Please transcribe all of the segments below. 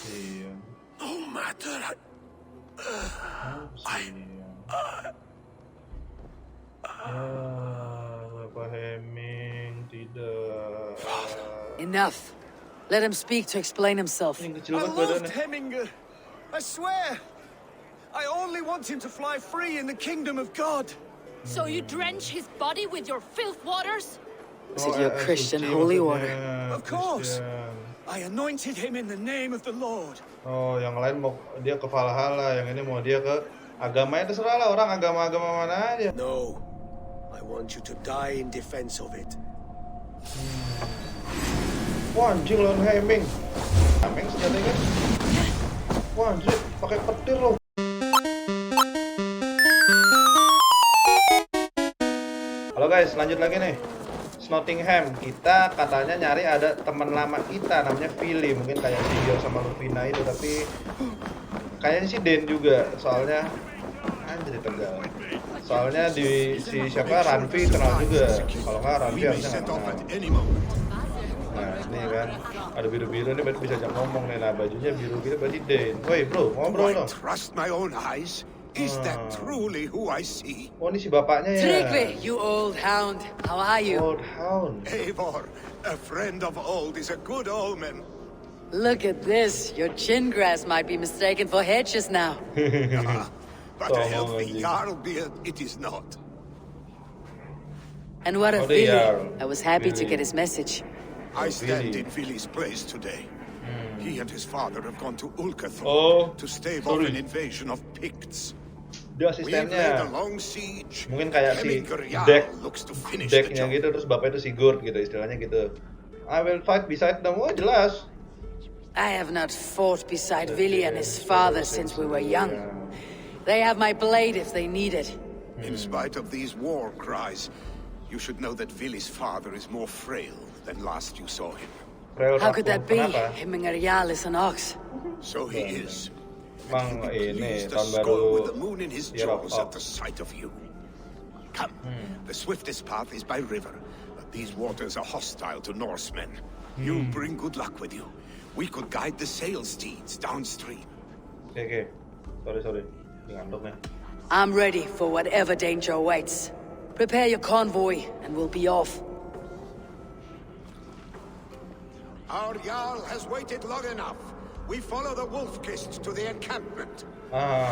Iya. No matter. Bapak Heming tidak. Enough. Let him speak to explain himself. Yang kecil I banget loved badannya. Heminger. I swear. I only want him to fly free in the kingdom of God. So you drench his body with your filth waters? Is it your Christian holy order? Of course. I anointed him in the name of the Lord. Oh, yang lain mau dia ke Valhalla, yang ini mau dia ke agamanya, terserah lah, orang agama-agama mana aja. No. I want you to die in defense of it. Wah, anjing lawan Heming. Heming senjatanya kan. Wah, anjing pakai petir loh. Halo guys, lanjut lagi nih. Nottingham, kita katanya nyari ada teman lama kita namanya Vili, mungkin kayak Dio sama Luvina itu, tapi kayaknya si Den juga, soalnya anjir Tegal. Soalnya di si siapa Ranvi kenal juga, kalau nggak Ranvi harusnya nggak kenal. Nah ini kan ada biru-biru nih, berarti bisa ajak ngomong nih. Nah bajunya biru-biru berarti Den. Woi bro, ngobrol dong. Trust my own eyes. Is that truly who I see? Oh ini si bapaknya ya. Trygve, you old hound. How are you? Old hound. Eivor, a friend of old, is a good omen. Look at this. Your chin grass might be mistaken for hedges now. But a healthy Jarl beard it is not. And what of the Vili? Jarl. I was happy to Vili. get his message. I stand Vili. in Vili's place today. He and his father have gone to Ulkathor to stave off an invasion of Picts. Dia We've laid a asistennya. long siege. Mungkin kayak si Heminger looks to finish the decknya job. gitu, terus bapaknya itu si Gurt gitu, istilahnya gitu. I will fight beside them. Oh jelas. I have not fought beside Vili and his father since we were young. They have my blade if they need it. In spite of these war cries, you should know that Vili's father is more frail than last you saw him. How could that be? Kenapa? Heminger is an ox. So he is. Emang He'd be ini pleased to tahun score baru with the moon in his Year of jaws at Ox. the sight of you. Come, the swiftest path is by river, but these waters are hostile to Norsemen. You bring good luck with you. We could guide the sail steeds downstream. Oke. Sorry. Ngantuk nih. I'm ready for whatever danger awaits. Prepare your convoy, and we'll be off. Our Jarl has waited long enough. We follow the Wolf-Kist to the encampment. Ya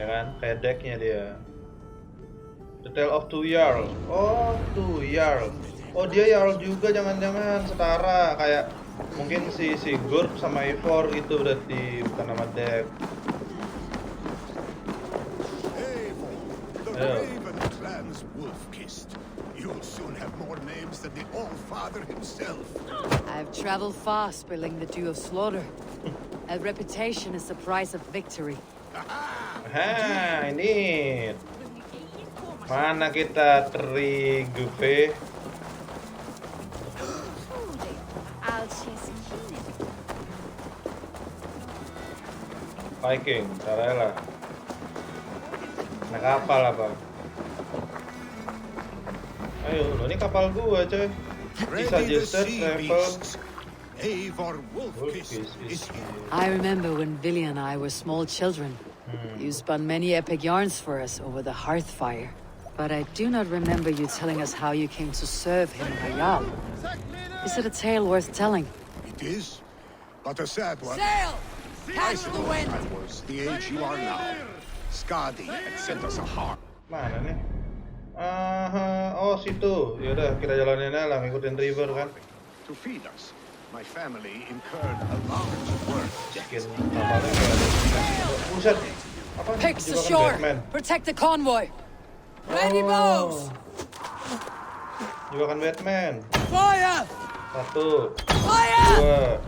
kan, kayak decknya dia. The Tale of Two Jarls. Oh, Two Jarls. Oh dia Jarl juga, jangan-jangan setara kayak mungkin si Gurt sama Eivor gitu, berarti bukan nama deck. Eivor, the Raven clan's Wolf-Kist. You'll soon have more names than the All-Father himself. I've traveled far, spilling the dew of slaughter. A reputation is the price of victory. Aha, ini. Mana kita Trygve? Viking, caranya. Naik kapal apa? Ayo, ini kapal gua, coy. Bisa gesture travel. Eivor Wolf-Kist is here. I remember when Vili and I were small children. You spun many epic yarns for us over the hearth fire. But I do not remember you telling us how you came to serve him, Hayal. Is it a tale worth telling? It is, but a sad one. Sail! I Catch the wind! I was the age you are now. Skadi had sent us a heart. Mana nih? Oh situ. Yaudah kita jalanin aja lah, ngikutin river kan. To feed us, my family incurred a large work. Bikin kapalnya kayak ada. Buset. Apa? Picks Jebakan ashore! Batman. Protect the convoy! Ready, bows! Jebakan Batman. Fire! 1, Fire!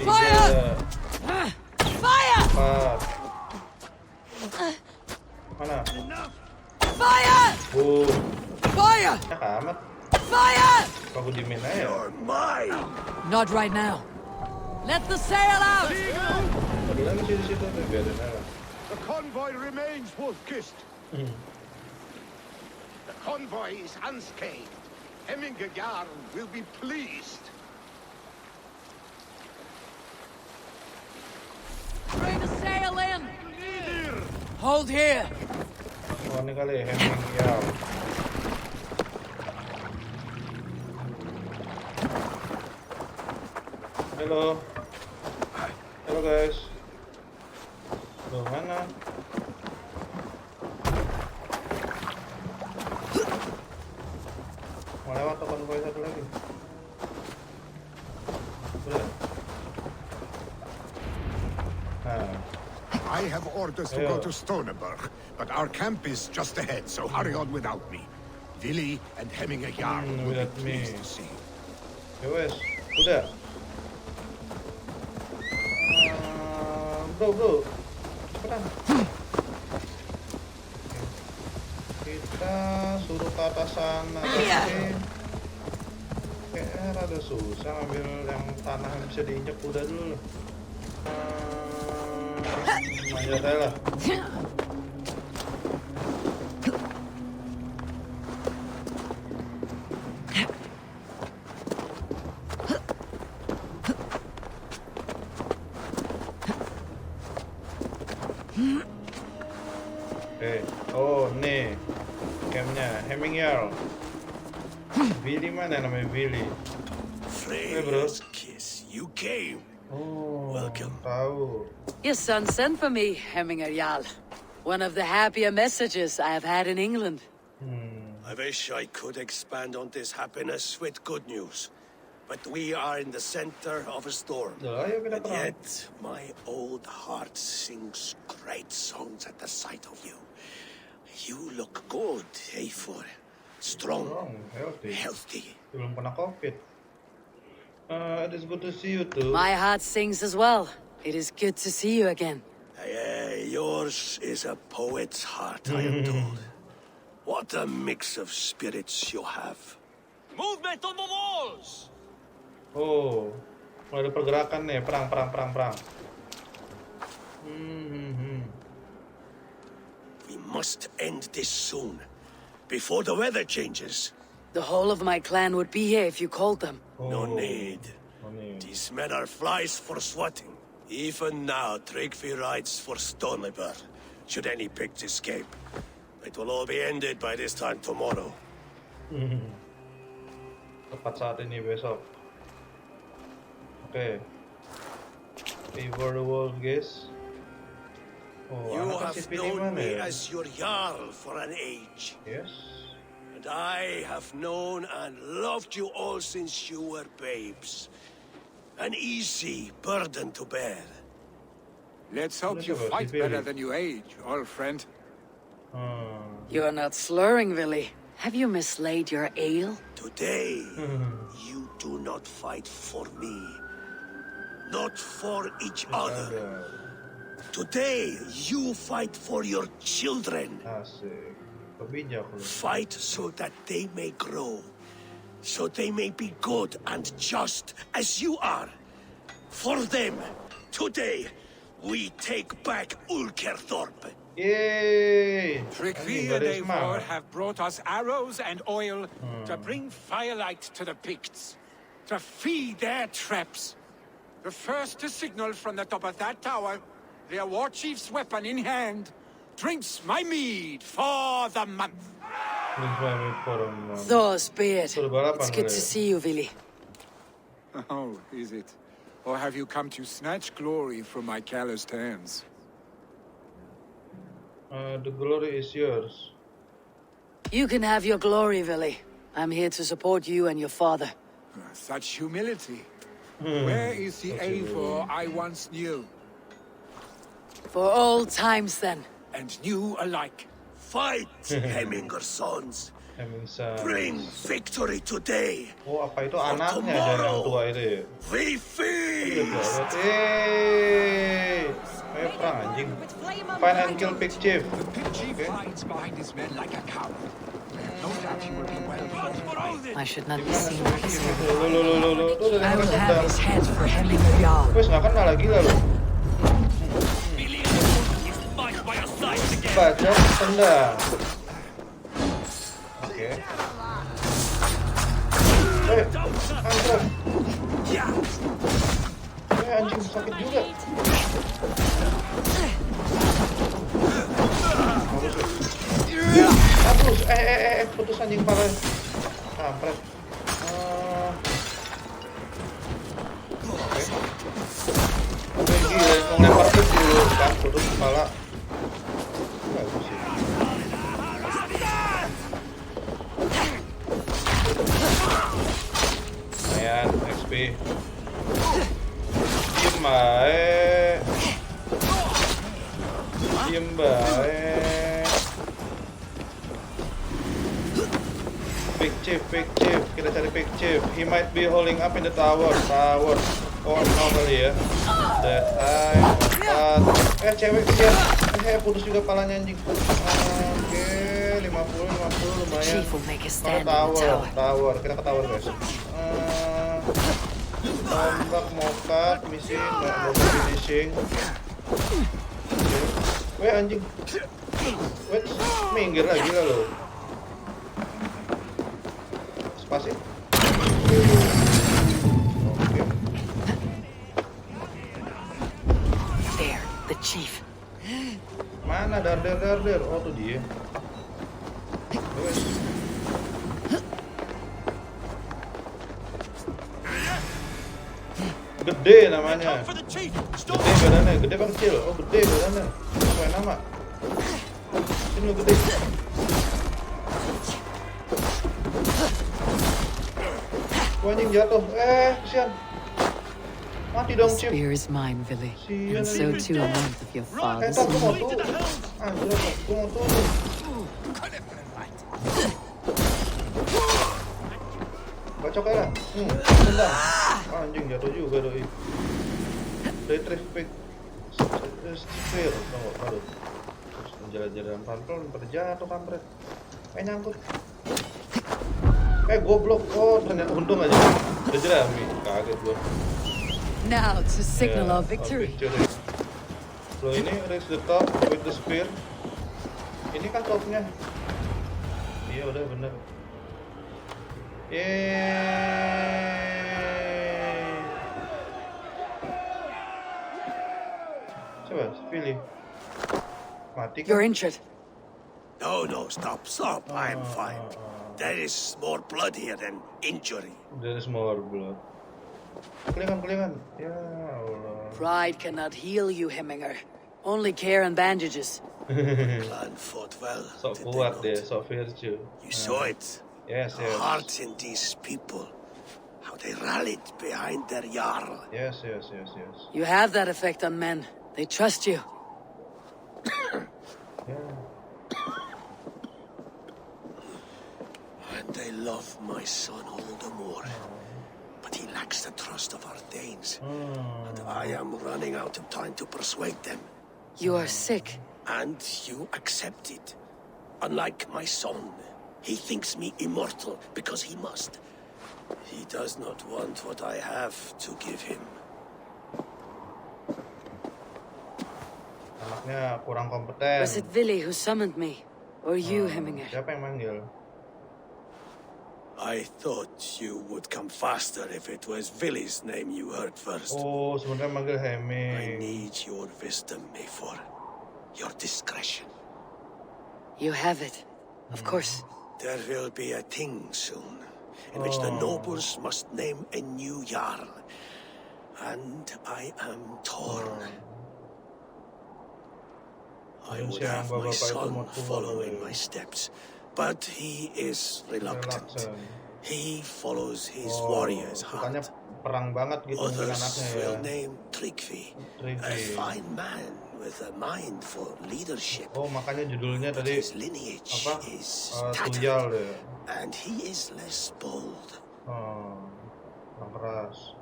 2, 3, Fire! Fire! 4. Mana? Fire! Boom. Fire! Ya amat. Fire! Kok aku dimin aja. You're mine. Not right now. Let the sail out! Tadi lagi situ tuh biarin aja. The convoy remains, Wolf-Kist. The convoy is unscathed. Heminger Jarl will be pleased. Hold here. Oh, ini kali Hemming ya. Halo. Halo guys. Loh, mana? Mau lewat atau konvoy satu lagi? Udah. Nah. I have orders to go to Stoneberg, but our camp is just ahead, so hurry on without me. Vili and Hemminger Jarl will be Without me. pleased to see you. Ya wes, udah. Bro, cepetan. Kita suruh ke atas sana. Tapi kayaknya rada susah ngambil yang tanah yang bisa diinjak kuda dulu. Manjat aja lah. Oh nih campnya Hemminger. Vili mana namanya Vili? Freya's kiss, you came. Oh, Welcome. tahu. Your son sent for me, Hemminger Jarl. One of the happier messages I have had in England. I wish I could expand on this happiness with good news. But we are in the center of a storm. Udah, ayo kita And perang. yet, my old heart sings great songs at the sight of you. You look good, Eivor. Strong, healthy. Belum kena COVID. It is good to see you too. My heart sings as well. It is good to see you again. Yours is a poet's heart, I am told. What a mix of spirits you have. Movement on the walls! Oh, ada pergerakan nih, perang. We must end this soon, before the weather changes. The whole of my clan would be here if you called them. No need. No need. These men are flies for swatting. Even now, Trygve rides for Stoneberg, should any pigs escape. It will all be ended by this time tomorrow. Tepat saat ini besok. Oke. Eivor the Wolf, guys. Oh, You anak have kasih pilih known mana me ya? as your Jarl for an age. Yes. And I have known and loved you all since you were babes. An easy burden to bear. Let's hope you Whatever, fight Vili. better than you age, old friend. You are not slurring, Vili. Have you mislaid your ale? Today, you do not fight for me. Not for each other. Today, you fight for your children. Asik. Kebijak lu. Fight so that they may grow. So they may be good and just as you are. For them, today, we take back Ulkerthorpe. Yeay. Trygve Anjing, and gak ada Eivor semangat. have brought us arrows and oil to bring firelight to the Picts, to feed their traps. The first to signal from the top of that tower, their war chief's weapon in hand, drinks my mead for the month. Thor's beard. Suruh balapan It's good kali to ya. see you, Vili. Oh, is it? Or have you come to snatch glory from my calloused hands? The glory is yours. You can have your glory, Vili. I'm here to support you and your father. Such humility. Where is the Eivor I once knew? For old times, then. And new alike. Fight, Hemminger sons. Bisa. Bring victory today. Oh, apa itu anaknya dari yang tua itu ya? We feast. Ayo perang anjing. Find and kill Big Chief. The Pig Chief Okay. rides behind his men like a coward. No doubt he will be well paid. I should not be Gimana seen sih? like this. Lu. Tuh I will dari have his head for Hemminger Jarl. Wes nggak kenal lagi lah lu. Baca tendang. Oke. Anjir. Anjing sakit juga. Hapus. Putus anjing pala. Kampret. Oke, gila, ngelempar ke dulu kan, putus kepala. Bagus sih. Lumayan, XP. Diem baik. Diem baik. Big chief. Kita cari big chief. He might be holding up in the tower. Oh no kali ya. That eye. Cewek dia. Putus juga palanya anjing. Oke, 50 lumayan. Tower. Kita ke tower guys. Tombak mokat missing, nggak finishing. Weh anjing. Wait, minggir lagi lah lo. Spasi. Oke. There, the chief. Mana darder. Oh tuh dia. Wes. Gede namanya. Gede badannya, gede apa kecil? Oh gede badannya. Sesuai nama. Sini lo gede. Wah anjing jatuh. Kesian. Mati dong, Chief. Spear is mine, Vili. And so too a month of your father's. Gue mau tuh. Anjir, gue mau tuh. Cocok ya lah. Tendang. Anjing jatuh juga doi. Retrieve spear. Tunggu, aduh. Terus menjalan-jalan pelan-pelan terjatuh kampret. Nyangkut. Goblok. Oh, ternyata untung aja. Udah jerami. Kaget gua. Now to signal our victory. Lo ini reach the top with the spear. Ini kan topnya. Iya udah bener. Yeay. Coba, Vili. Mati kan? You're injured. No, stop. I'm fine. There is more blood here than injury. There is more blood. Kelingan. Ya Allah. Pride cannot heal you, Hemminger. Only care and bandages. Clan fought well. Sok did kuat they deh, not? sok virtue. You saw it. Yes. The heart in these people. How they rallied behind their Jarl. Yes. You have that effect on men. They trust you. Yeah. And they love my son all the more. But he lacks the trust of our Danes. And I am running out of time to persuade them. You are sick. And you accept it. Unlike my son, he thinks me immortal because he must. He does not want what I have to give him. Anaknya kurang kompeten. Was it Vili who summoned me? Or you, Hemminger? Siapa yang manggil? I thought you would come faster if it was Vili's name you heard first. Oh, sebenarnya manggil I Hemming. need your wisdom, Eivor. Your discretion. You have it. Of course. There will be a thing soon, in which the nobles must name a new Jarl. And I am torn. I would have my son following my steps, but he is reluctant. He follows his warrior's Sukanya heart. perang banget gitu dengan Others anaknya ya. will name Trygve, a fine man with a mind for leadership. Oh, makanya judulnya But tadi his lineage apa? is Tuyal tattered, ya. and he is less bold. Kurang keras.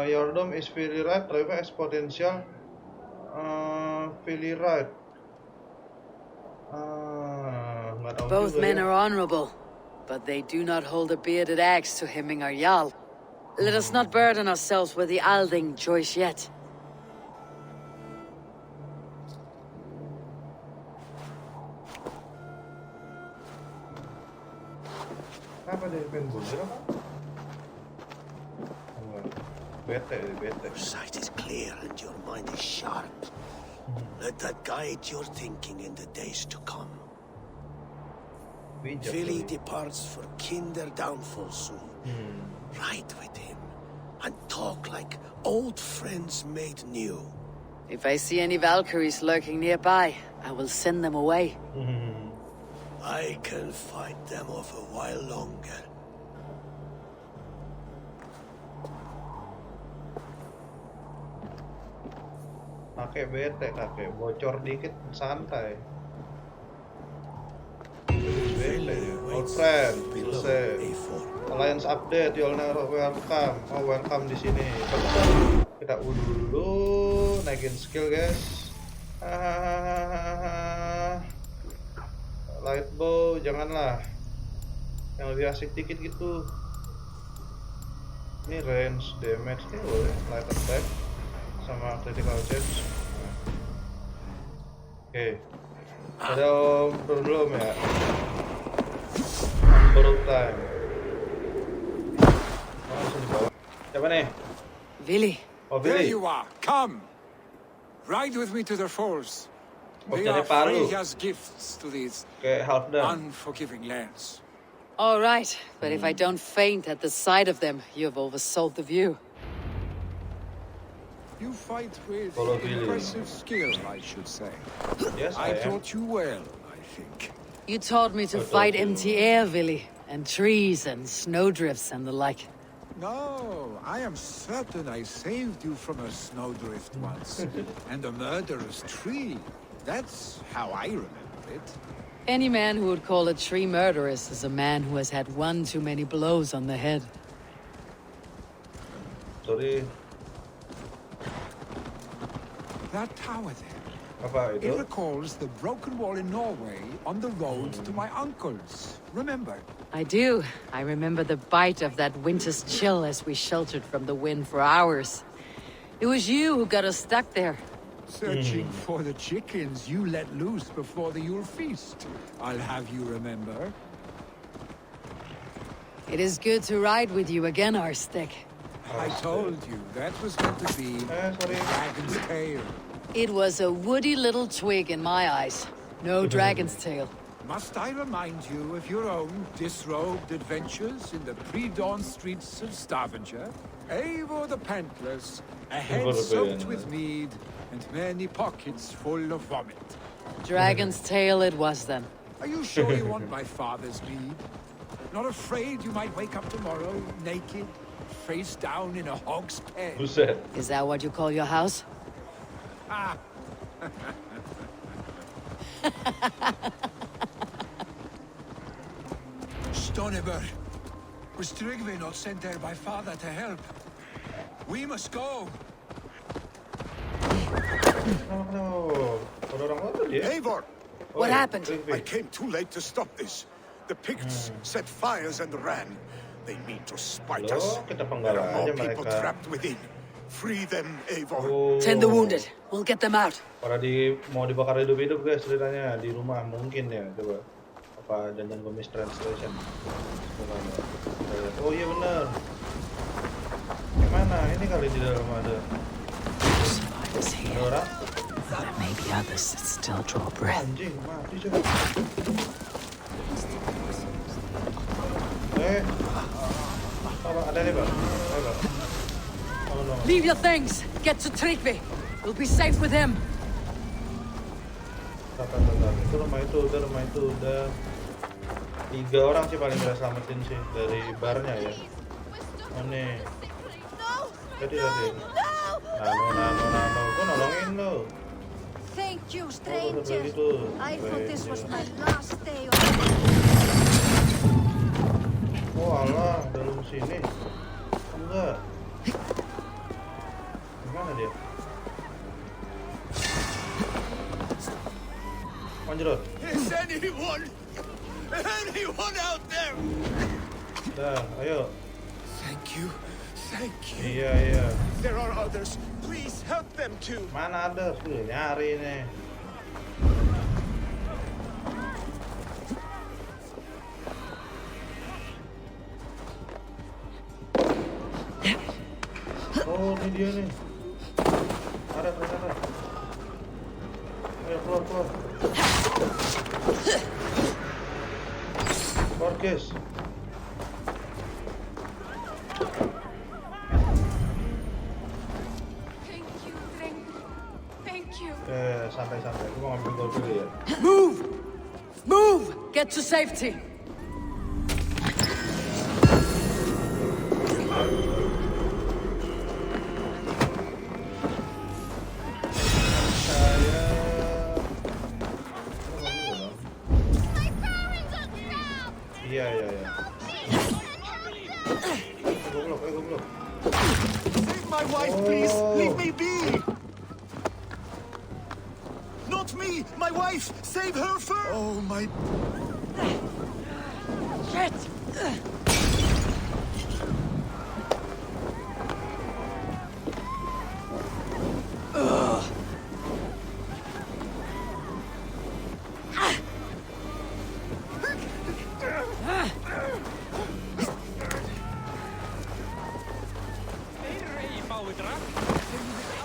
Your dome is very right, Trygve has potential. Very right. Nggak tahu Both juga men ya. are honorable, but they do not hold a bearded axe to Hemminger Jarl. Let us not burden ourselves with the Alding choice yet. Apa dia pengen bunuh apa? Bete. Your sight is clear and your mind is sharp. Let that guide your thinking in the days to come. Bijak Vili kali. departs for kinder downfall soon. Ride with him and talk like old friends made new. If I see any Valkyries lurking nearby, I will send them away. I can fight them off a while longer. Kakek bete, kakek bocor dikit santai. Bete, old friend, selesai. Eivor. Alliance update, you'll never welcome. Oh, welcome di sini. Kita dulu naikin skill, guys. Light bow, janganlah. Yang lebih asik dikit gitu. Ini range damage nih boleh, light attack sama critical chance. Oke. Ada om belum ya? Borrowed time. Langsung di bawah. Siapa nih? Vili, Oh, There Billy. you are. Come. Ride with me to the falls. Oh, We dari are Palu. Freyja's gifts to these Kayak half done. unforgiving lands. all right, but if I don't faint at the sight of them, you have oversold the view. You fight with Follow Billy. impressive skill, I should say. Yes, I I am. taught you well, I think. You taught me to I fight thought you- empty air, Vili, and trees and snowdrifts and the like. No, I am certain I saved you from a snowdrift once. And a murderous tree. That's how I remember it. Any man who would call a tree murderous is a man who has had one too many blows on the head. Sorry, That tower there. apa It itu? recalls the broken wall in Norway on the road to my uncle's. Remember? I do. I remember the bite of that winter's chill as we sheltered from the wind for hours. It was you who got us stuck there. Searching for the chickens you let loose before the Yule feast. I'll have you remember. It is good to ride with you again, Arstic. I told you that was meant to be a Sorry. dragon's tail. It was a woody little twig in my eyes. No dragon's tail. Must I remind you of your own disrobed adventures in the pre-dawn streets of Stavanger? Eivor the Pantless, a head Eivor the soaked Pantless. with mead, and many pockets full of vomit. Dragon's tail it was then. Are you sure you want my father's mead? Not afraid you might wake up tomorrow naked, face down in a hog's pen? Buset. Is that what you call your house? Ah, Stoneberg. Was Trygve not sent there by father to help? We must go. No. Ada orang apa dia? Eivor! What happened? Trygve. I came too late to stop this. The Picts set fires and ran. They mean to spite us. Loh, kita There penggal are more aja people mereka. trapped within. Free them, Eivor. Oh. Tend the wounded. We'll get them out. Para mau dibakar hidup-hidup guys ceritanya di rumah mungkin ya coba apa jangan gue mistranslation. Bukan ya. Oh iya benar. Gimana ini kali di dalam ada Survivors ada here. orang There may be others that still draw breath. anjing mati coba. Apa ada nih bang? Ayo bang. Oh no. Leave your things. Get to Trygve. We'll be safe with him. Bentar. Itu rumah itu udah 3 orang sih paling bisa selamatin sih dari barnya ya. Oh nih. Tadi. Nano. Kok nolongin lo? Thank you, Oh, stranger. gitu. I thought this was my last day on Oh alah, dalam sini. Enggak. Gimana dia? Manjrot. Is anyone out there? Dah, ayo. Thank you. Iya. There are others. Please help them too. Mana ada? Sudah nyari nih. Oh, ini dia nih. Ada ternyata. Ayo keluar. Keluar guys. Thank you, thank you. Santai. Gue mau ngambil gold dulu ya. Move! Get to safety! Iya. Gue blok. Save my wife, please! Leave me be! Not me! My wife! Save her first! Oh, my... Shit!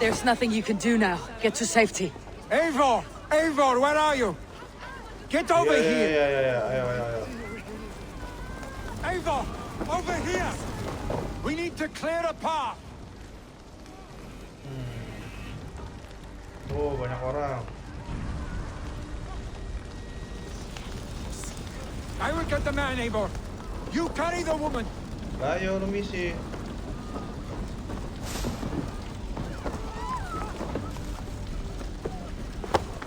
There's nothing you can do now. Get to safety. Eivor, where are you? Get over here. Iya. Ayo. Eivor, over here. We need to clear a path. Oh, banyak orang. I will get the man, Eivor. You carry the woman. Ayo, lu misi.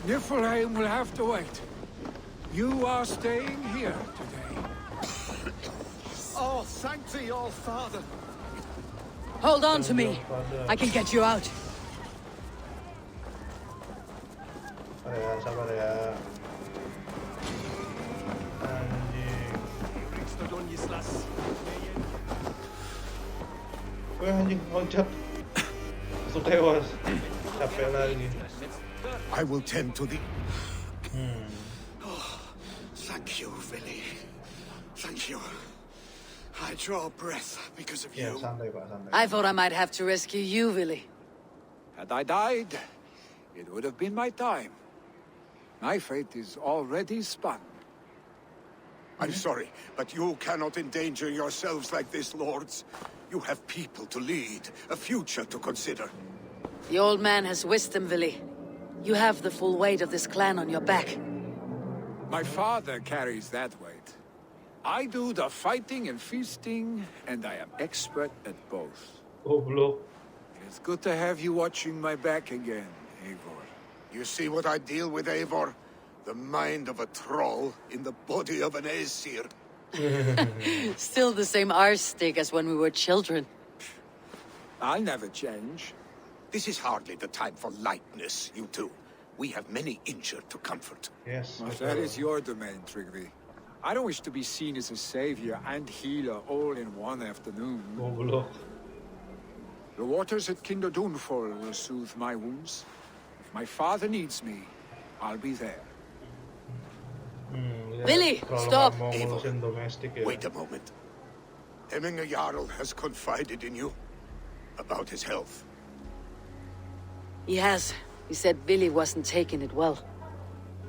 Niflheim will have to wait. You are staying here today. Oh, thank thee, all father! Hold on to me. I can get you out. Sabar ya. Anjing. Wih, anjing loncat. Langsung tewas. Capek lagi. I will tend to the... Oh, thank you, Vili. Thank you. I draw breath because of Ya, you. santai Pak, santai. I thought I might have to rescue you, Vili. Had I died, it would have been my time. My fate is already spun. I'm sorry, but you cannot endanger yourselves like this, lords. You have people to lead, a future to consider. The old man has wisdom, Vili. You have the full weight of this clan on your back. My father carries that weight. I do the fighting and feasting, and I am expert at both. Goblok. It's good to have you watching my back again, Eivor. You see what I deal with, Eivor? The mind of a troll in the body of an Aesir. Still the same arse stick as when we were children. I'll never change. This is hardly the time for lightness, you two. We have many injured to comfort. Yes. Well, that is your domain, Trygve. I don't wish to be seen as a savior and healer all in one afternoon. Goblok. The waters at Kinderdunfol will soothe my wounds. If my father needs me, I'll be there. Vili, stop! Mau ngurusin domestik ya. Wait a moment. Hemminger Jarl has confided in you about his health. He has. He said Vili wasn't taking it well.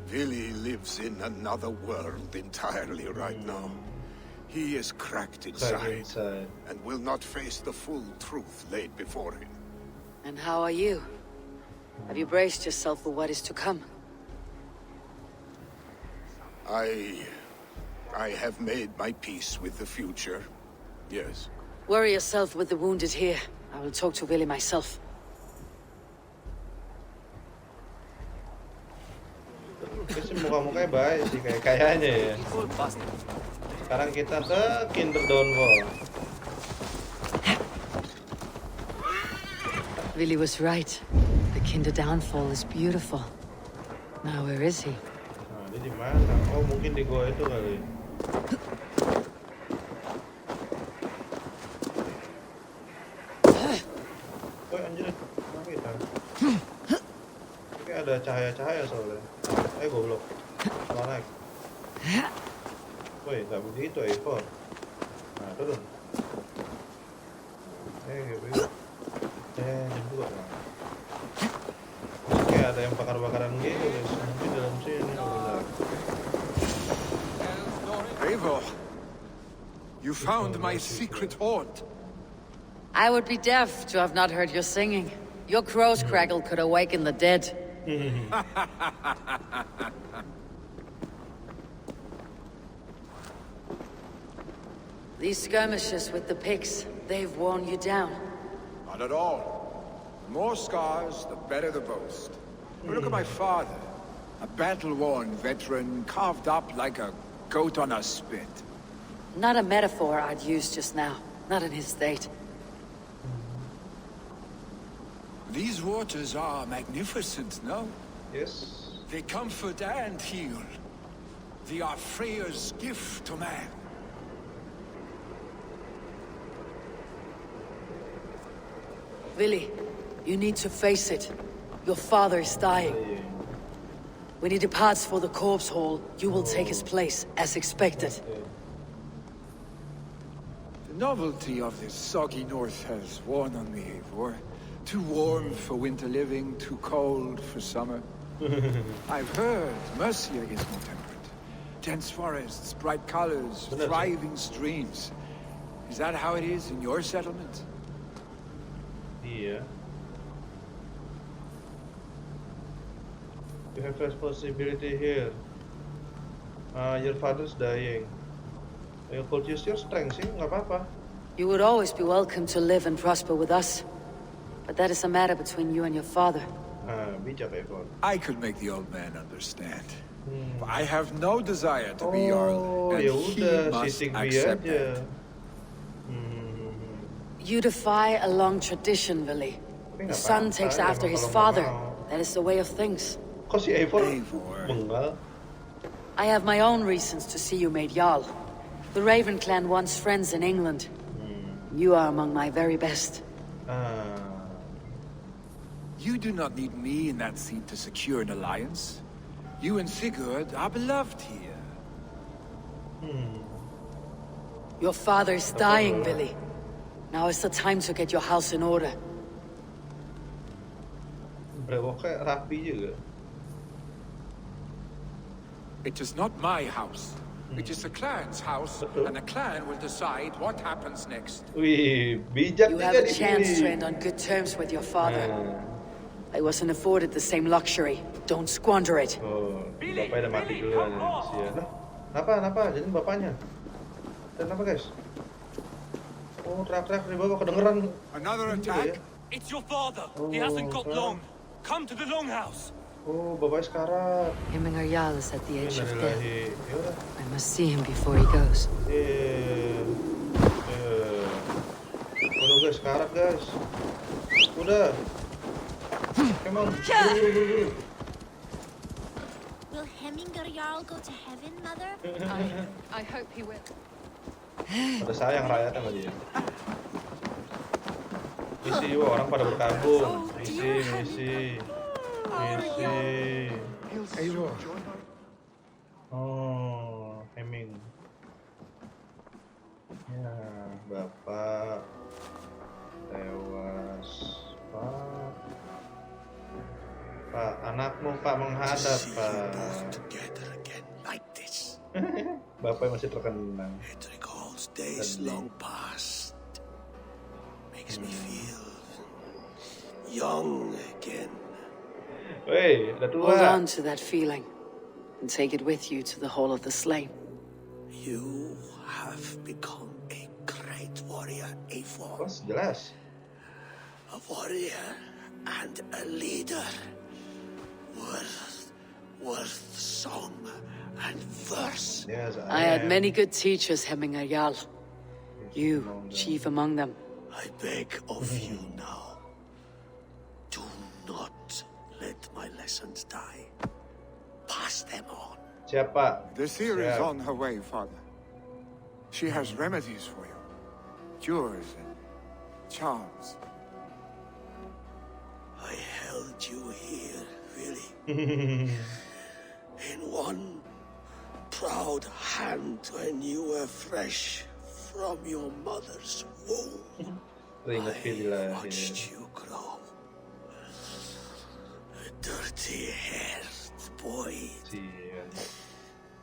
Vili lives in another world entirely right now. He is cracked inside and will not face the full truth laid before him. And how are you? Have you braced yourself for what is to come? I have made my peace with the future. Yes. Worry yourself with the wounded here. I will talk to Vili myself. Kasi muka-mukanya baik sih kayaknya ya. Sekarang kita ke Kinderdunfol. Vili was right. The Kinderdunfol is beautiful. Now where is he? Nah, dia di mana? Oh, mungkin di gua itu kali. Oh, anjir. Kenapa kita? Kayak ada cahaya-cahaya soalnya. Goblok. Salah naik. Woi, nggak begitu, Eivor. Nah, turun. Nggak begitu. Jam 2. Oke, ada yang bakar-bakaran gitu, guys. You found my secret hoard. I would be deaf to have not heard your singing. Your crow's crackle could awaken the dead. These skirmishes with the pigs, they've worn you down. Not at all. The more scars, the better the boast. Look at my father. A battle-worn veteran, carved up like a goat on a spit. Not a metaphor I'd use just now. Not in his state. These waters are magnificent, no? Yes. They comfort and heal. They are Freya's gift to man. Vili, you need to face it. Your father is dying. When he departs for the corpse hall, you will take his place, as expected. The novelty of this soggy north has worn on me, Eivor. Too warm for winter living, too cold for summer. I've heard Mercia is more temperate. Dense forests, bright colors, thriving streams. Is that how it is in your settlement? Iya. You have responsibility here. Your father's dying. You could use your strength sih, nggak apa-apa. You would always be welcome to live and prosper with us. But that is a matter between you and your father. Bijak Eivor. I could make the old man understand. I have no desire to be Jarl, and ya he udah, must sising dia accept aja. that. You defy a long tradition, Vili. The son takes after his father. That is the way of things. Kok si Eivor Eivor. bengal? I have my own reasons to see you made Jarl. The Raven clan wants friends in England. You are among my very best. You do not need me in that seat to secure an alliance. You and Sigurd are beloved here. Your father is dying, Vili. Now is the time to get your house in order. Brewoknya rapi juga. It is not my house. It is the clan's house, and the clan will decide what happens next. Wih, bijak You juga have a di chance to sini. end on good terms with your father. I wasn't afforded the same luxury. Don't squander it. Oh, bapaknya udah mati duluan ya. Sian. Kenapa? Jadi bapaknya. Dan apa guys? Oh, teriak-teriak di bawah kedengeran. Another Gitu attack? ya. It's your father. He Oh, hasn't got kan. long. Come to the longhouse. Oh, bapaknya sekarat. Hemingway is at the edge of death. Yaudah. I must see him before he goes. Udah guys, sekarat guys. Udah. Come on. Buru. Will Hemingway go to heaven, Mother? I hope he will. Pada sayang rakyatnya sama dia. Misi, wah, orang pada berkabung. Misi. Eivor. Oh, Heming. Ya, Bapak tewas. Pak, anakmu Pak menghadap See you Pak. both together again like this. Bapak masih terkenang. It recalls days long past. Makes me feel young again. Woi, udah tua. Hold on to that feeling and take it with you to the Hall of the Slain. You have become a great warrior, Eivor. Oh, jelas. A warrior and a leader. Worth song and verse. Yes, I had many good teachers, Hemingway. You, chief among them. I beg of you now, do not let my lessons die. Pass them on. Siapa? The seer is Siap. on her way, father. She has remedies for you. Cures and charms. I held you here, really. In one proud hand when you were fresh from your mother's womb. Teringat Vili lah. I watched you grow. A dirty-haired boy, Sian.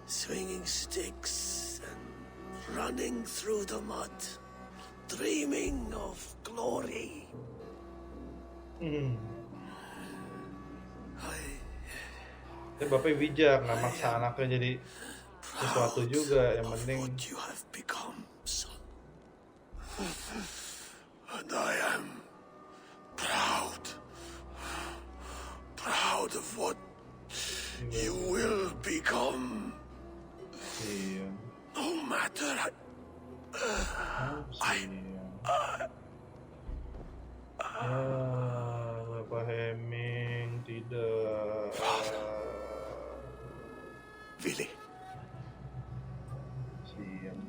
swinging sticks and running through the mud, dreaming of glory. Bapaknya bijak, nggak maksa anaknya jadi sesuatu juga. Yang penting What you have become, son. And I am proud of what you will become. iya. No matter Bapak Heming tidak. Vili. Sian.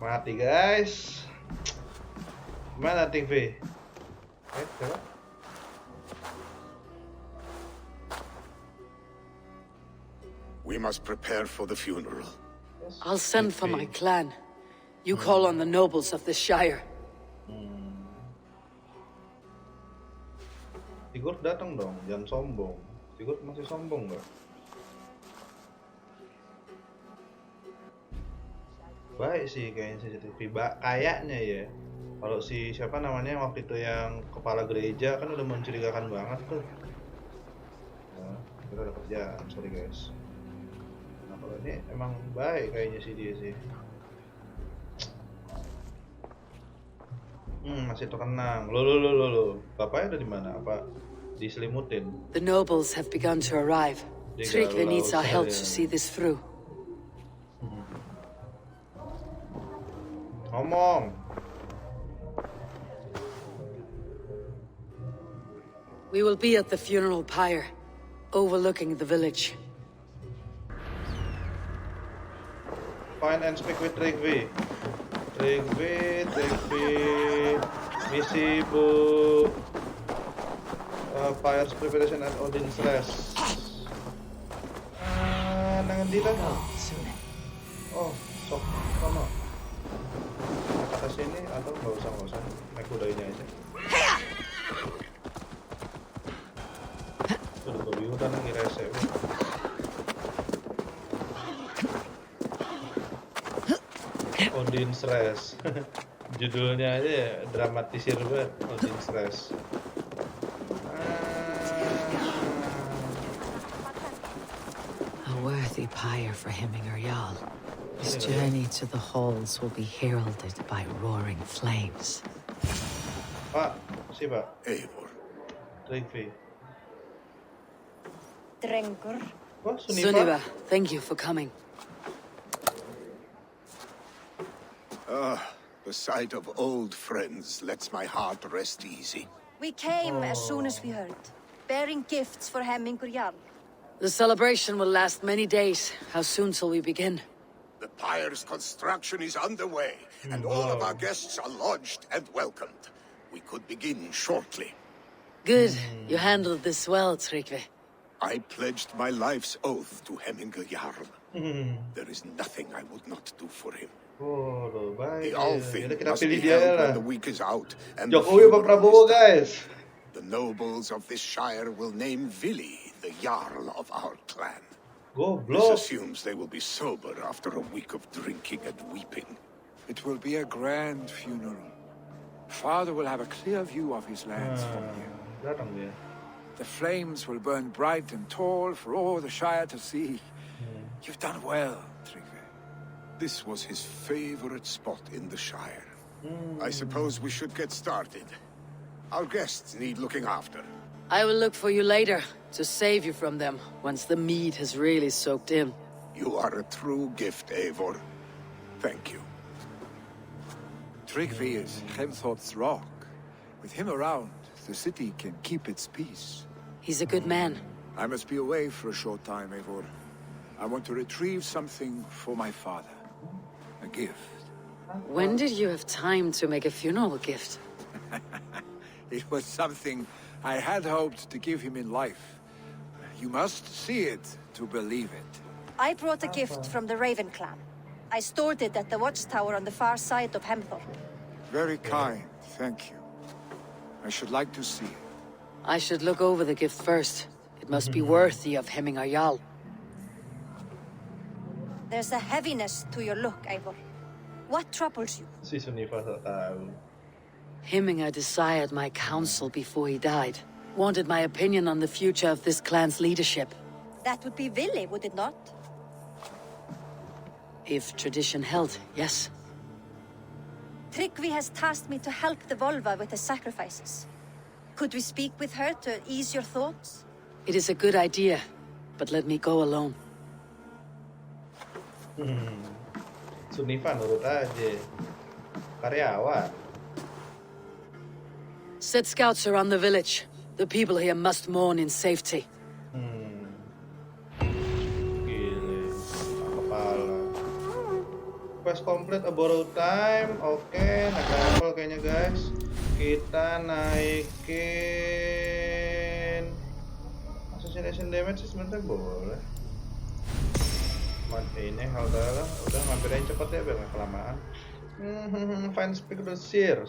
Mati guys. Mana TV? Coba. We must prepare for the funeral. I'll send for my clan. You call on the nobles of the Shire. Sigurd datang dong, jangan sombong. Sigurd masih sombong nggak? Baik sih kayaknya CCTV. Kayaknya ya. Kalau si siapa namanya waktu itu yang kepala gereja kan udah mencurigakan banget tuh. Nah, kita udah kerjaan, sorry guys. Nah kalau ini emang baik kayaknya sih dia sih. Masih terkenang. Lo. Bapaknya udah di mana? Apa diselimutin? The nobles have begun to arrive. Trygve needs our help to see this through. Ngomong. We will be at the funeral pyre, overlooking the village. Find and speak with Trygve. Trygve. Misi Bu. Fire's preparation and audience rest. Nangan di lah. Oh, sok sama. Atas sini atau nggak usah. Naik kudanya aja. Udah gue bingung kan ngira SM. Audience rest. Judulnya aja ya dramatisir banget. Audience rest. A worthy pyre for Hemminger Jarl. His journey to the halls will be heralded by roaring flames. Pak, siapa? Eivor. Trygve. Drengur. Oh, Sunniva, thank you for coming. The sight of old friends lets my heart rest easy. We came as soon as we heard, bearing gifts for Hemmingur Jarl. The celebration will last many days. How soon till we begin? The pyre's construction is underway, and all of our guests are lodged and welcomed. We could begin shortly. Good. You handled this well, Trygve. I pledged my life's oath to Hemminger Jarl. There is nothing I would not do for him. Oh, baik. The Althing Kita must be pilih dia held lah. when the week is out, and the Jokowi apa funeral Prabowo, is done. guys? The nobles of this shire will name Vili the Jarl of our clan. This Goblok. assumes they will be sober after a week of drinking and weeping. It will be a grand funeral. Father will have a clear view of his lands from here. Datang dia. The flames will burn bright and tall for all the Shire to see. You've done well, Trygve. This was his favorite spot in the shire. I suppose we should get started. Our guests need looking after. I will look for you later to save you from them once the mead has really soaked in. You are a true gift, Eivor. Thank you. Trygve is Hemthorpe's rock. With him around, the city can keep its peace. He's a good man. I must be away for a short time, Eivor. I want to retrieve something for my father. A gift. When did you have time to make a funeral gift? It was something I had hoped to give him in life. You must see it to believe it. I brought a gift from the Raven clan. I stored it at the watchtower on the far side of Hemthorpe. Very kind, thank you. I should like to see it. I should look over the gift first. It must be worthy of Hemming Jarl. There's a heaviness to your look, Eivor. What troubles you? Si Sunniva tak tahu. Hemminger desired my counsel before he died. Wanted my opinion on the future of this clan's leadership. That would be Vili, would it not? If tradition held, yes. Trygve has tasked me to help the Volva with the sacrifices. Could we speak with her to ease your thoughts? It is a good idea, but let me go alone. Sunniva nurut aja. Karyawan. Set scouts around the village. The people here must mourn in safety. Gile. Kepala. Quest complete, a borrow time. Oke, naik level kayaknya guys. Kita naikin assassination damage sebentar boleh. Ini yaudahlah, udah ngambilin cepet ya biar nggak kelamaan. Find speak the sir.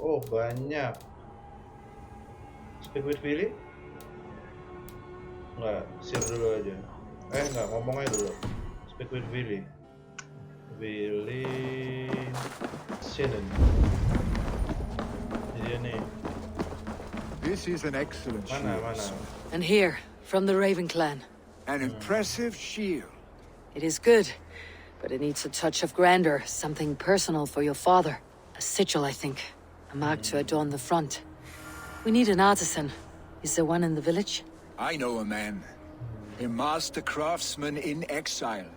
Oh banyak. Speak with Vili? Nggak, sir dulu aja. Nggak, ngomong aja dulu. Speak with Vili. Vili Sinen. Jadi nih. This is an excellent shield. Mana? And here, from the Raven clan. An impressive shield. It is good, but it needs a touch of grandeur, something personal for your father. A sigil, I think. A mark to adorn the front. We need an artisan. Is there one in the village? I know a man. A master craftsman in exile.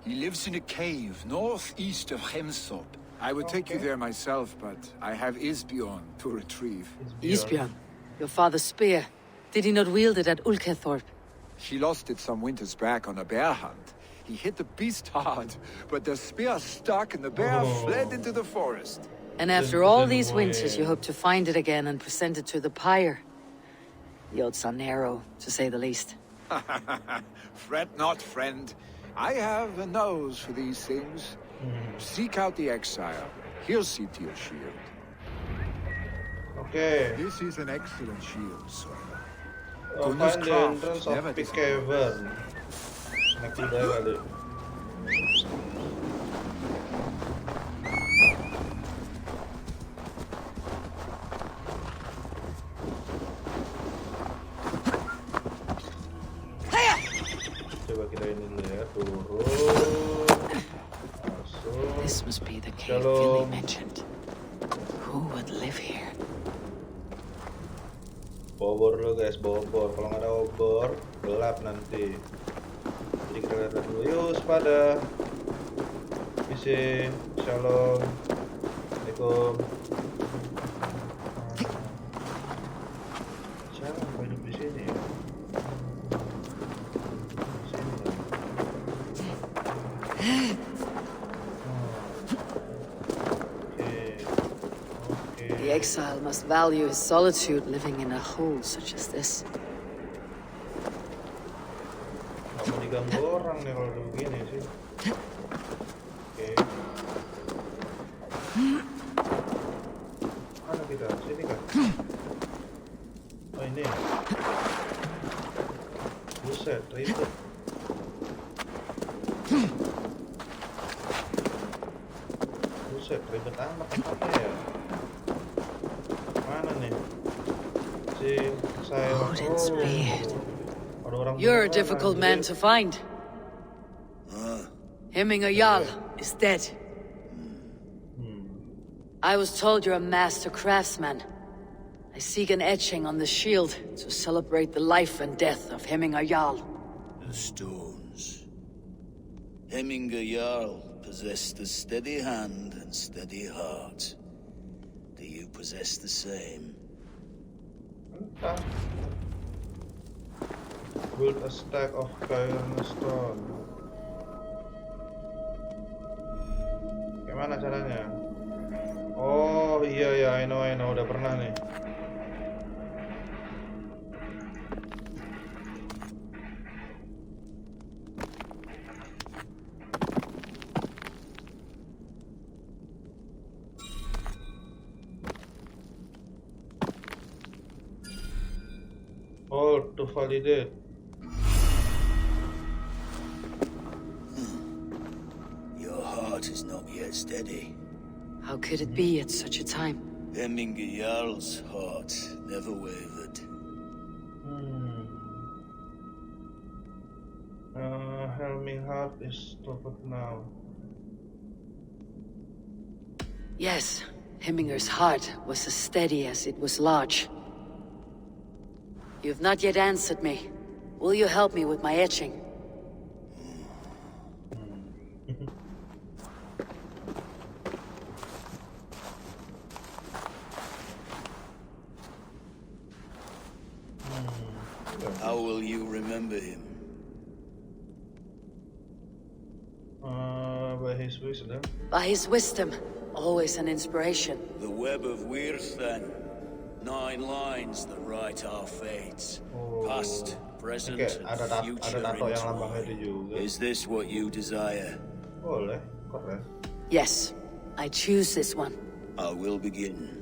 He lives in a cave northeast of Hemthorpe. I would take you there myself, but I have Isbjorn to retrieve. Isbjorn, your father's spear. Did he not wield it at Ulkethorpe? He lost it some winters back on a bear hunt. He hit the beast hard, but the spear stuck and the bear fled into the forest. And after all these winters, you hope to find it again and present it to the pyre. The odds are narrow, to say the least. Fret not, friend. I have a nose for these things. Seek out the exile. He'll see to your shield. Okay. This is an excellent shield, sir. Find the entrance of the cavern. Naik kuda kali. Coba kita ini dulu ya, turun. Masuk. This must be the cave Vili mentioned. Who would live here? Obor dulu guys, bobor. Kalau nggak ada obor, gelap nanti. Jadi kita lihat dulu. Yuk, sepada. Misi, shalom. Assalamualaikum. Siapa yang hidup di sini ya? The exile must value his solitude living in a hole such as this. Nggak mau diganggu orang nih kalau udah begini sih. Oke. Mana kita? Sini kan? Oh ini. Buset, ribet. Buset, ribet amat tempatnya ya. Mana nih? Si saya. Odin's beard. Ada orang. You're a beneran, difficult anjir. man to find. Hemming Jarl is dead. I was told you're a master craftsman. I seek an etching on the shield to celebrate the life and death of Hemming Jarl. The stones. Hemming Jarl possessed a steady hand and steady heart. Do you possess the same? Entah. Build a stack of iron stone. Gimana caranya? Oh iya, I know, udah pernah nih. Hold to validate. Your heart is not yet steady. How could it be at such a time? Hemminger Jarl's heart never wavered. Helming heart is stopped now. Yes, Hemminger's heart was as steady as it was large. You've not yet answered me. Will you help me with my etching? How will you remember him? By his wisdom. By his wisdom, always an inspiration. The web of Warisan. 9 lines that write our fates. Past, present, and future intertwined. Is this what you desire? Boleh, keren. Yes, I choose this one. I will begin.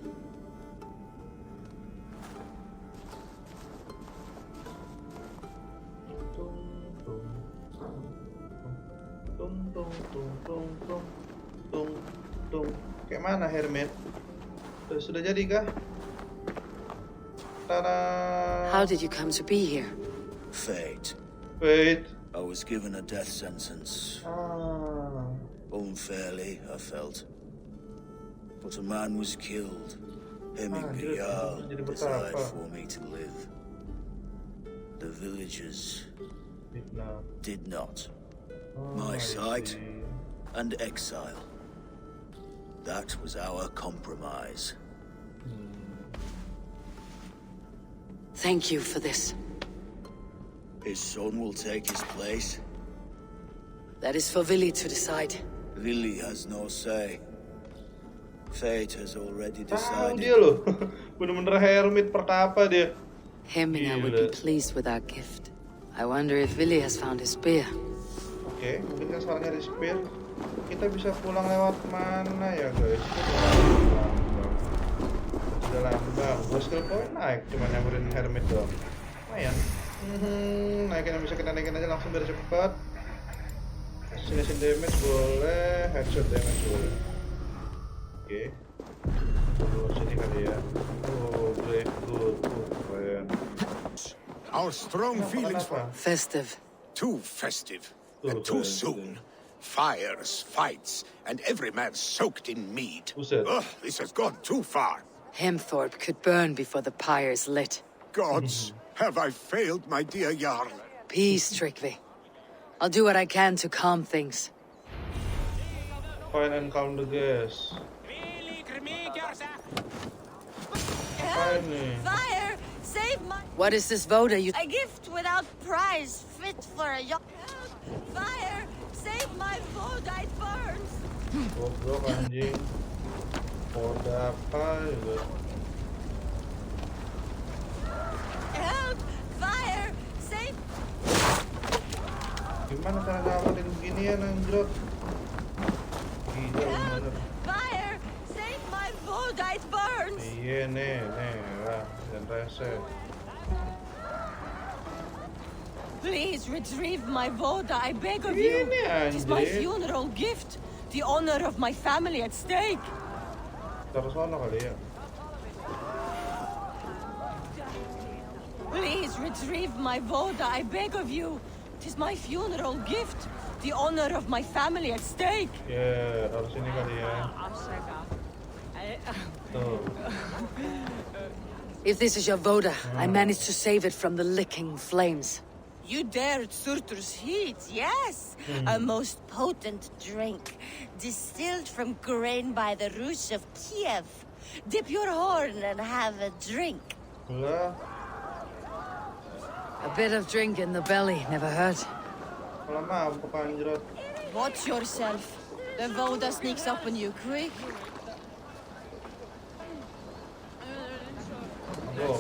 Kayak mana Hermit? Sudah jadi kah? Tada! How did you come to be here? Fate. Wait. I was given a death sentence. Unfairly, I felt. But a man was killed. Hemminger Jarl desired for me to live. The villagers did not. My sight and exile. That was our compromise. Thank you for this. His son will take his place. That is for Vili to decide. Vili has no say. Fate has already Tahu decided. dia loh. Bener-bener hermit pertapa dia. Hemminger would be pleased with our gift. I wonder if Vili has found his spear. Oke, mungkin kan sekarang nyari spear. Kita bisa pulang lewat mana ya guys? Sudah lambang. Gua skill point naik, cuma nyamperin hermit doang. Lumayan. Naikin yang bisa kita naikin aja langsung biar cepet. Assassination damage boleh, headshot damage boleh. Oke. Terus sini kali ya. Oh, brave good. Keren. Our strong feelings for Festive. too festive and too soon. Fires, fights, and every man soaked in mead. Ugh, this has gone too far. Hemthorpe could burn before the pyre's lit. Gods, have I failed my dear Jarl? Peace, Trygve. I'll do what I can to calm things. Find and calm the gas. Fire! Save my... What is this voda you... A gift without prize, fit for a young... Fire! Save my voda, it burns! Goblok anjing. Voda apa juga. Help! Fire! Save... Gimana cara ngamatin beginian anjrot? Gila bener. Fire! Save my voda, it burns! Iya nih, lah, dan reset. Please retrieve my voda, I beg of you. It is my funeral gift. The honor of my family at stake. Taruh sana kali ya. Please retrieve my voda, I beg of you. It is my funeral gift. The honor of my family at stake. Ya, harus ini kali ya. Tuh. If this is your voda, I managed to save it from the licking flames. You dared Surtur's heat, yes. A most potent drink, distilled from grain by the Rus of Kiev. Dip your horn and have a drink. Lah, A bit of drink in the belly never hurt. malah mabuk anjrot. Watch yourself. The voda sneaks up on you quick. Oh,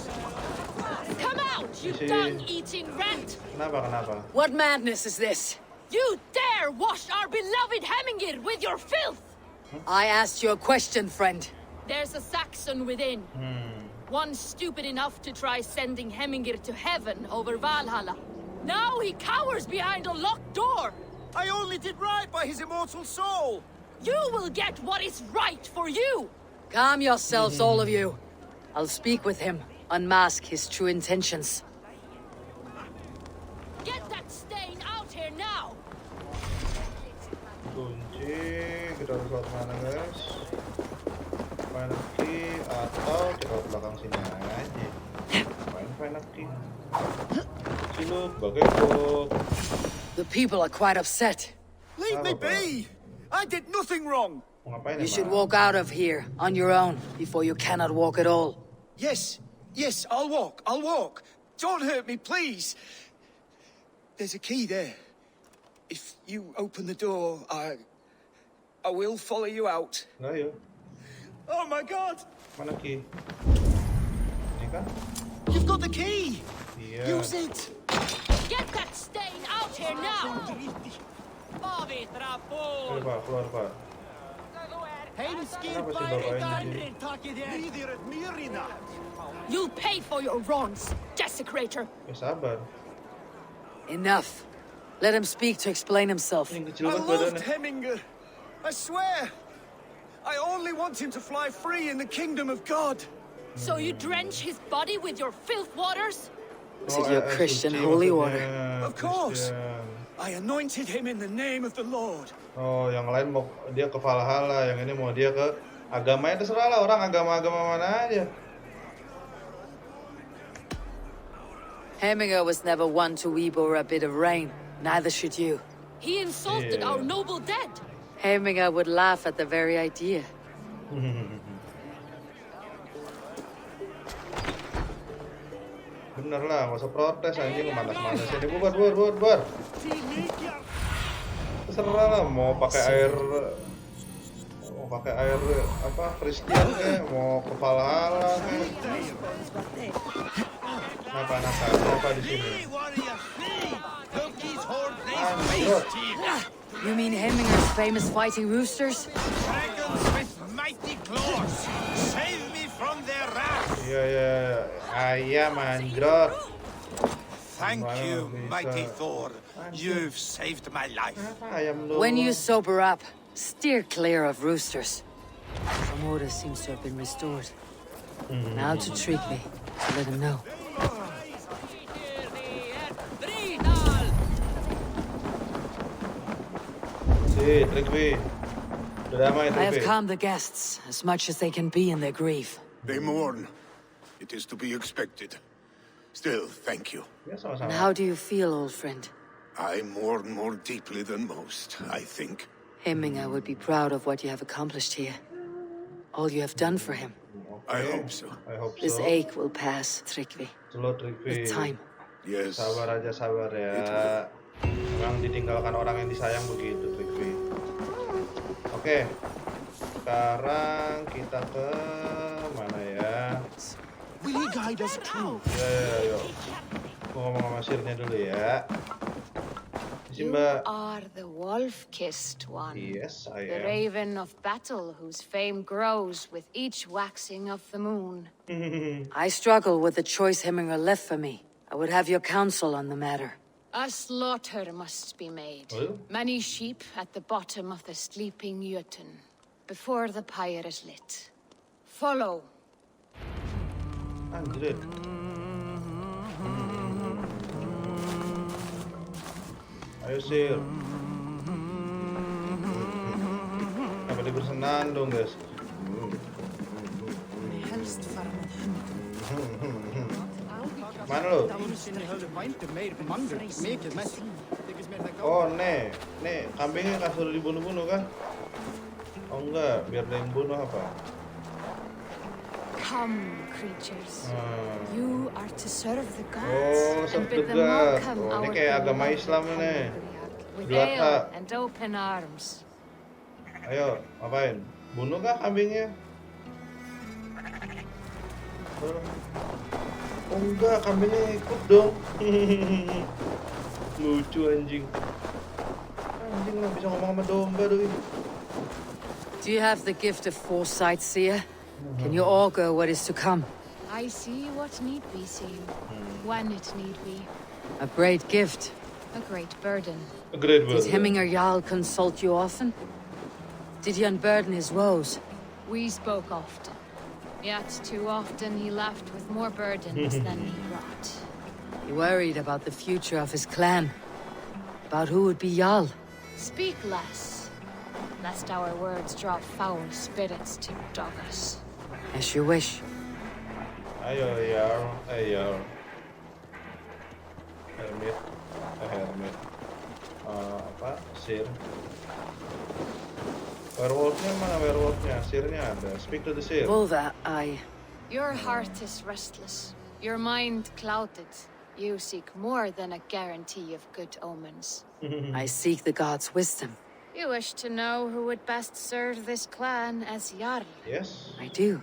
Come out, you dung-eating rat! kenapa? What madness is this? You dare wash our beloved Hemminger with your filth! I asked you a question, friend. There's a Saxon within. One stupid enough to try sending Hemingr to heaven over Valhalla. Now he cowers behind a locked door! I only did right by his immortal soul! You will get what is right for you! Calm yourselves, all of you. I'll speak with him, unmask his true intentions. Get that stain out here now! Kunci, kita harus lewat mana guys? Final key atau kita ke belakang sini aja. Final key. Ciluk, bagaikan. The people are quite upset. Leave me be! I did nothing wrong! Ngapain You emang? should walk out of here on your own before you cannot walk at all. Yes, I'll walk. Don't hurt me, please. There's a key there. If you open the door, I will follow you out. Nah, yuk. Oh my god! Mana key? Ini kan? You've got the key! Iya. Use it! Get that stain out here now! Keluar Pak, keluar Pak. Kenapa sih bapak ini? You'll pay for your wrongs, desecrator! Sabar. Enough. Let him speak to explain himself. Yang kecil I banget loved badannya. Hemingr. I swear. I only want him to fly free in the kingdom of God. So you drench his body with your filth waters? Is it your Christian holy water? Of course. I anointed him in the name of the Lord. Oh, yang lain mau dia ke Valhalla, yang ini mau dia ke agamanya, terserah lah, orang agama-agama mana aja. Hemingr was never one to weep over a bit of rain. Neither should you. He insulted our noble dead! Hemingr would laugh at the very idea. Bener lah, nggak usah protes anjing, manas-manas ini. Buat. Terserah lah, mau pakai air apa Kristen kayak, mau ke Valhalla kayak. Kenapa di sini? Anjir. You mean Hemingr's famous fighting roosters? Dragons with mighty claws! Save me from their wrath! Iya, ayam anjrot. Thank you, mighty Thor. You've saved my life. Ayam lu. When you sober up, steer clear of roosters. Some order seems to have been restored. Now to Trygve, to let him know. Si, Trygve. Udah damai, I have Trygve. calmed the guests as much as they can be in their grief. They mourn. It is to be expected. Still, thank you. Ya, sama-sama. And how do you feel, old friend? I mourn more deeply than most, I think. Hemingr would be proud of what you have accomplished here. All you have done for him. I hope so. I hope This so. ache will pass, Trygve. Slow, Trygve. With time. Yes. Sabar aja, sabar ya. Memang ditinggalkan orang yang disayang begitu, Trygve. Oke. Sekarang kita ke mana ya? Will he guide us true? Ya. Aku ngomong sama Sirnya dulu ya. You Mbak. are the wolf-kissed one. Yes, I The am. raven of battle whose fame grows with each waxing of the moon. I struggle with the choice Hemingr left for me. I would have your counsel on the matter. A slaughter must be made. Oh? Many sheep at the bottom of the sleeping Jötun, before the pyre is lit. Follow. Anjir. Ayo Sir. Apa dia bersenandung guys? Mana lu? Oh nih kambingnya kan suruh dibunuh-bunuh kan? Oh enggak, biar dia yang bunuh apa? Come, creatures. You are to serve the gods Oh, and serve bid the them god. welcome Oh, ini our kayak agama beloved Islam ini. Hemingr with Dua ale tak. and open arms. Ayo, ngapain? Bunuh kah kambingnya? Oh enggak, kambingnya ikut dong. Lucu anjing. Anjing lah bisa ngomong sama domba doi. Do you have the gift of foresight, seer? Can you augur what is to come? I see what need be seen, when it need be. A great gift. A great burden. A great Did word. Hemminger Jarl consult you often? Did he unburden his woes? We spoke often. Yet too often he left with more burdens than he brought. He worried about the future of his clan. About who would be Jarl. Speak less, lest our words draw foul spirits to dog us. As you wish. Ayo Jarl, Jarl. Hermit. Apa? Sir. Werewolfnya mana werewolfnya? Sirnya ada. Speak to the sir. Volva, Your heart is restless. Your mind clouded. You seek more than a guarantee of good omens. I seek the gods' wisdom. You wish to know who would best serve this clan as Jarl. Yes. I do.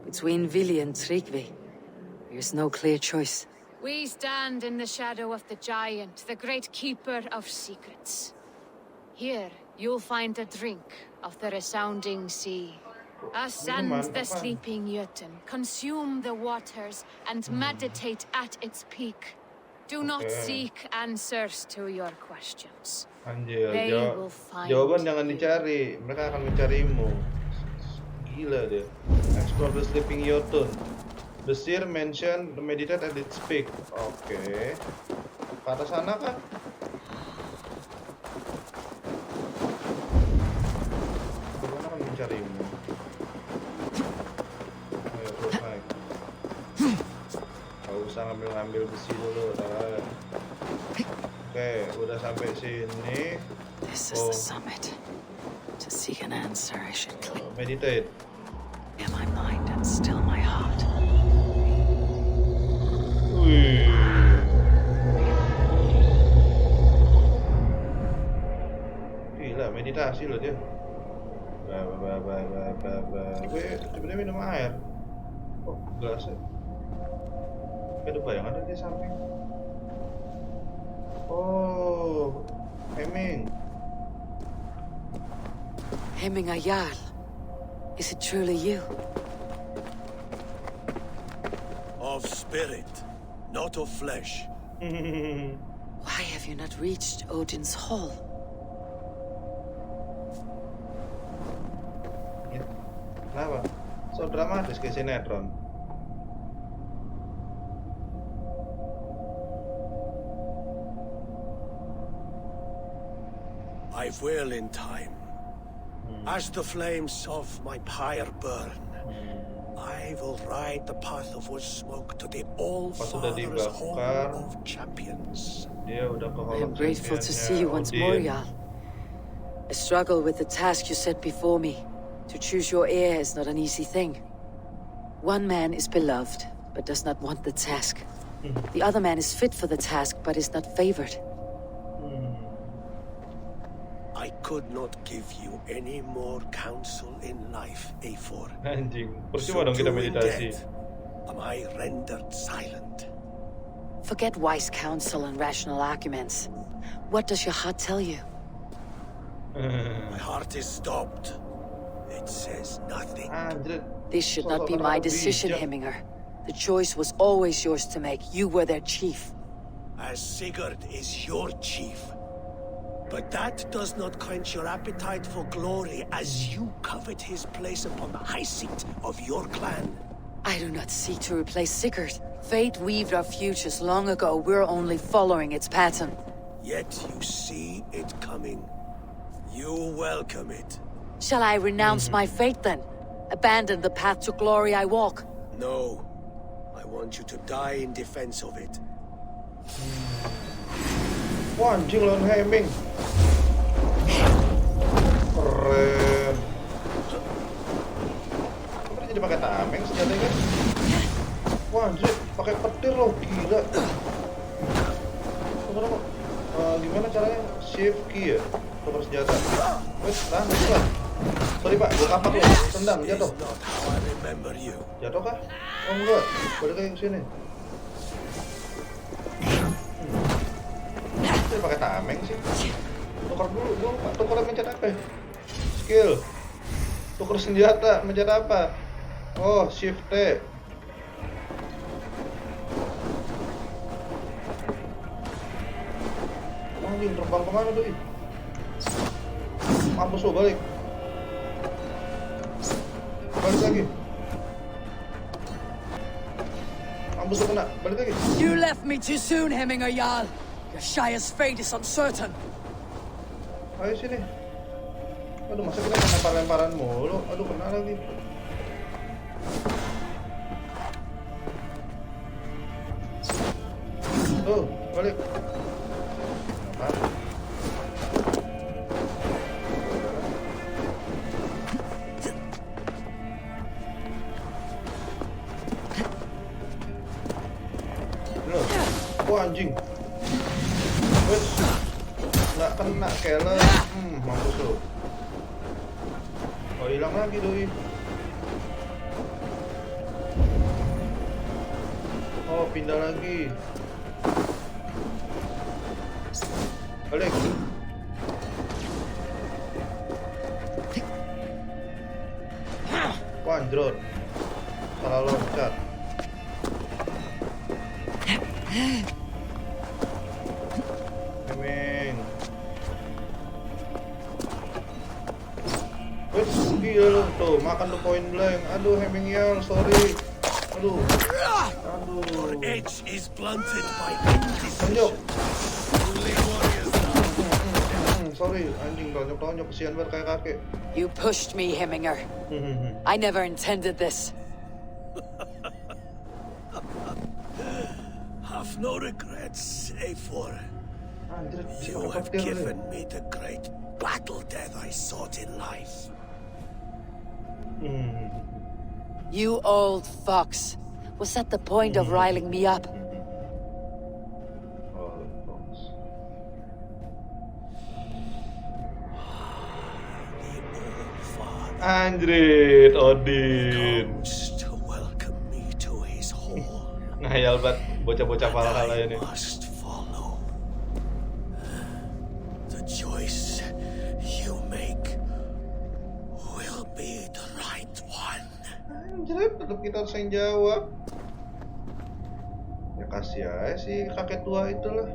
Between Vili and Trygve, there's no clear choice. We stand in the shadow of the giant, the great keeper of secrets. Here, you'll find a drink of the resounding sea. Ascend the sleeping Jotun, consume the waters, and meditate at its peak. Do not seek answers to your questions. Anjir, They will find jawaban jangan dicari, mereka akan mencarimu. Gila dia. Explore the sleeping Jotun. The seer mention the meditate at its peak. Oke. Ke atas sana kan? Bagaimana akan mencarimu? Ayo terus naik. Gak usah ngambil besi dulu, tar. Oke, udah sampai sini. This is the summit. To seek an answer, I should click. Meditate. Clear my mind and still my heart. Wih. Gila, meditasi loh dia. Wih, coba minum air. Oh, gelasnya. Ada bayangan ada di samping. Oh, Hemming. Hemminger Jarl. Is it truly you? Of spirit, not of flesh. Why have you not reached Odin's hall? Kenapa? So dramatis kayak sinetron. I will in time. As the flames of my pyre burn, I will ride the path of wood smoke to the All-Father's Hall of Champions. I am grateful to see you once more, Jarl. I struggle with the task you set before me. To choose your heir is not an easy thing. One man is beloved, but does not want the task. The other man is fit for the task, but is not favored. I could not give you any more counsel in life, Eivor. Anjing, percuma dong kita meditasi. Am I rendered silent? Forget wise counsel and rational arguments. What does your heart tell you? My heart is stopped. It says nothing. This should not be my decision, Hemminger. The choice was always yours to make. You were their chief. As Sigurd is your chief. But that does not quench your appetite for glory as you covet his place upon the high seat of your clan. I do not seek to replace Sigurd. Fate weaved our futures long ago. We're only following its pattern. Yet you see it coming. You welcome it. Shall I renounce my fate then? Abandon the path to glory I walk? No. I want you to die in defense of it. Wah, anjing lawan Hemming. Keren. Kok jadi pakai tameng senjatanya kan? Wah, anjir, pakai petir loh, gila. Gimana caranya? Shift key ya? Tukar senjata. Wes, tahan lah. Sorry Pak, gue kapak lo. Tendang, jatuh. Jatuh kah? Oh enggak, balik lagi ke sini. Ini pakai tameng sih. Tukar dulu, gue lupa. Tukar mencet apa ya? Skill. Tukar senjata, mencet apa? Oh, shift T. Anjing terbang kemana tuh? Mampus lo, balik. Balik lagi. Mampus lo kena, balik lagi. You left me too soon, Hemminger Jarl. Your Shire's fate is uncertain. Ayo sini. Aduh, masa kita main lempar-lemparan mulu? Aduh, kena lagi. Tuh, balik. Apa? Loh, wah anjing. Wes, nggak kena keles. Mampus lo. Oh, hilang lagi doi. Oh, pindah lagi. Balik. Wah, anjrot. Salah loncat. Heming. Wes, gila lu. Tuh, makan tuh point blank. Aduh, Heming Jarl, sorry. Aduh. Your edge is blunted by Tonjok. indecision. Only warriors Sorry, anjing tonjok-tonjok kesian banget kayak kakek. You pushed me, Hemminger. I never intended this. have no regrets, Eivor. Anjir, You have given me the great battle death I sought in life. You old fox. Was that the point of riling me up? Anjrit, Odin. Comes to welcome me to his hall. Ngayal banget bocah-bocah Valhalla ini. I must follow. The choice you make will be the right one. Anjrit, tetap kita harus yang jawab. Ya kasih aja sih kakek tua itulah.